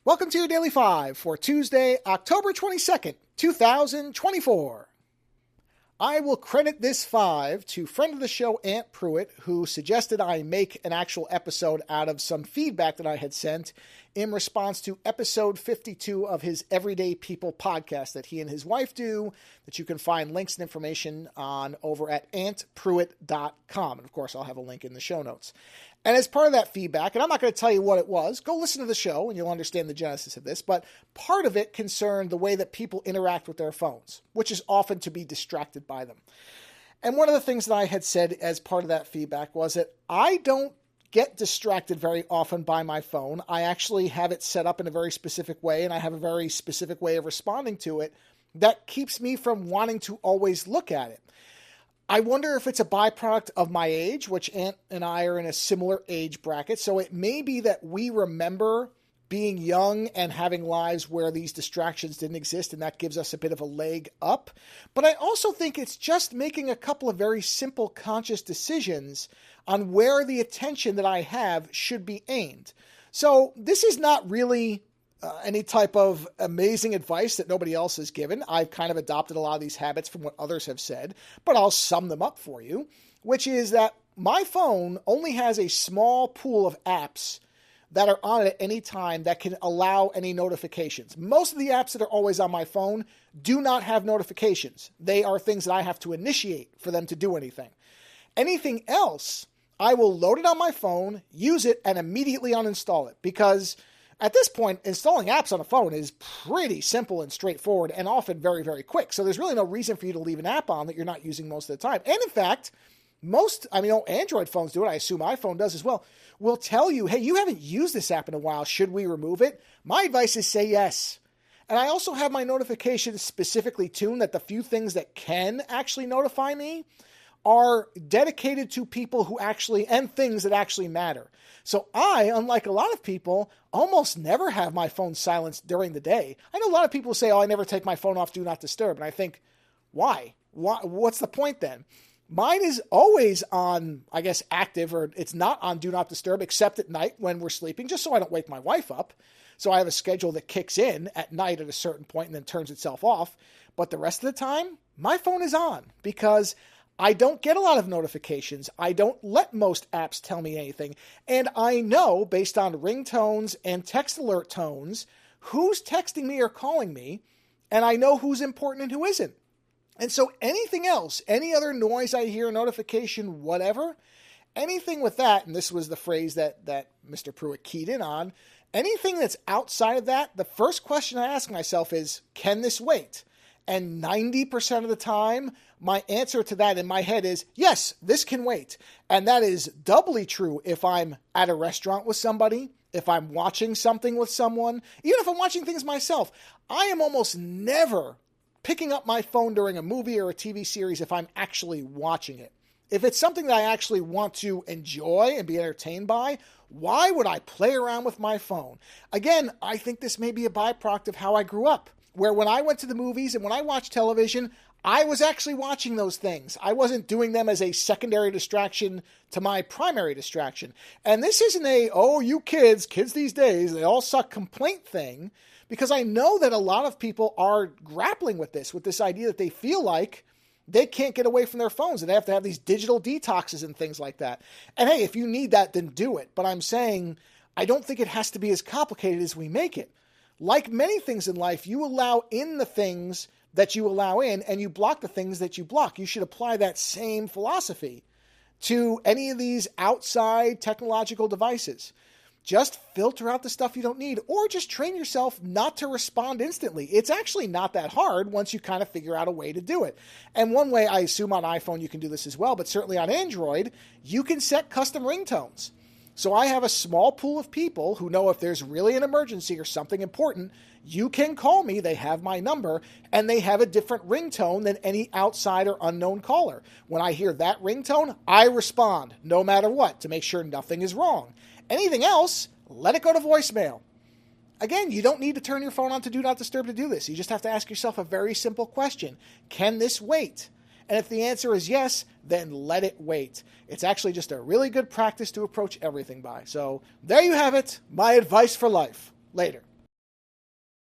Welcome to your Daily 5 for Tuesday, October 22nd, 2024. I will credit this 5 to friend of the show, Ant Pruitt, who suggested I make an actual episode out of some feedback that I had sent in response to episode 52 of his Everyday People podcast that he and his wife do, that you can find links and information on over at antpruitt.com. And of course, I'll have a link in the show notes. And as part of that feedback, and I'm not going to tell you what it was, go listen to the show and you'll understand the genesis of this, but part of it concerned the way that people interact with their phones, which is often to be distracted by them. And one of the things that I had said as part of that feedback was that I don't get distracted very often by my phone. I actually have it set up in a very specific way, and I have a very specific way of responding to it that keeps me from wanting to always look at it. I wonder if it's a byproduct of my age, which Ant and I are in a similar age bracket. So it may be that we remember being young and having lives where these distractions didn't exist, and that gives us a bit of a leg up. But I also think it's just making a couple of very simple conscious decisions on where the attention that I have should be aimed. So this is not really any type of amazing advice that nobody else has given. I've kind of adopted a lot of these habits from what others have said, but I'll sum them up for you, which is that my phone only has a small pool of apps that are on it at any time that can allow any notifications. Most of the apps that are always on my phone do not have notifications. They are things that I have to initiate for them to do anything. Anything else, I will load it on my phone, use it, and immediately uninstall it, because at this point, installing apps on a phone is pretty simple and straightforward and often very, very quick. So there's really no reason for you to leave an app on that you're not using most of the time. And in fact, Android phones do it. I assume iPhone does as well. Will tell you, hey, you haven't used this app in a while. Should we remove it? My advice is say yes. And I also have my notifications specifically tuned that the few things that can actually notify me are dedicated to people who actually, and things that actually matter. So I, unlike a lot of people, almost never have my phone silenced during the day. I know a lot of people say, I never take my phone off Do Not Disturb. And I think, why? What's the point then? Mine is always on, active, or it's not on Do Not Disturb except at night when we're sleeping, just so I don't wake my wife up. So I have a schedule that kicks in at night at a certain point and then turns itself off. But the rest of the time, my phone is on because I don't get a lot of notifications. I don't let most apps tell me anything. And I know, based on ringtones and text alert tones, who's texting me or calling me, and I know who's important and who isn't. And so anything else, any other noise I hear, notification, whatever, anything with that, and this was the phrase that Mr. Pruitt keyed in on, anything that's outside of that, the first question I ask myself is, can this wait? And 90% of the time, my answer to that in my head is, yes, this can wait. And that is doubly true if I'm at a restaurant with somebody, if I'm watching something with someone, even if I'm watching things myself. I am almost never picking up my phone during a movie or a TV series if I'm actually watching it. If it's something that I actually want to enjoy and be entertained by, why would I play around with my phone? Again, I think this may be a byproduct of how I grew up, where when I went to the movies and when I watched television, I was actually watching those things. I wasn't doing them as a secondary distraction to my primary distraction. And this isn't you kids these days, they all suck complaint thing, because I know that a lot of people are grappling with this idea that they feel like they can't get away from their phones and they have to have these digital detoxes and things like that. And hey, if you need that, then do it. But I'm saying, I don't think it has to be as complicated as we make it. Like many things in life, you allow in the things that you allow in, and you block the things that you block. You should apply that same philosophy to any of these outside technological devices. Just filter out the stuff you don't need, or just train yourself not to respond instantly. It's actually not that hard once you kind of figure out a way to do it. And one way, I assume on iPhone you can do this as well, but certainly on Android, you can set custom ringtones. So I have a small pool of people who know if there's really an emergency or something important, you can call me, they have my number, and they have a different ringtone than any outside or unknown caller. When I hear that ringtone, I respond, no matter what, to make sure nothing is wrong. Anything else, let it go to voicemail. Again, you don't need to turn your phone on to Do Not Disturb to do this. You just have to ask yourself a very simple question. Can this wait? And if the answer is yes, then let it wait. It's actually just a really good practice to approach everything by. So there you have it, my advice for life. Later.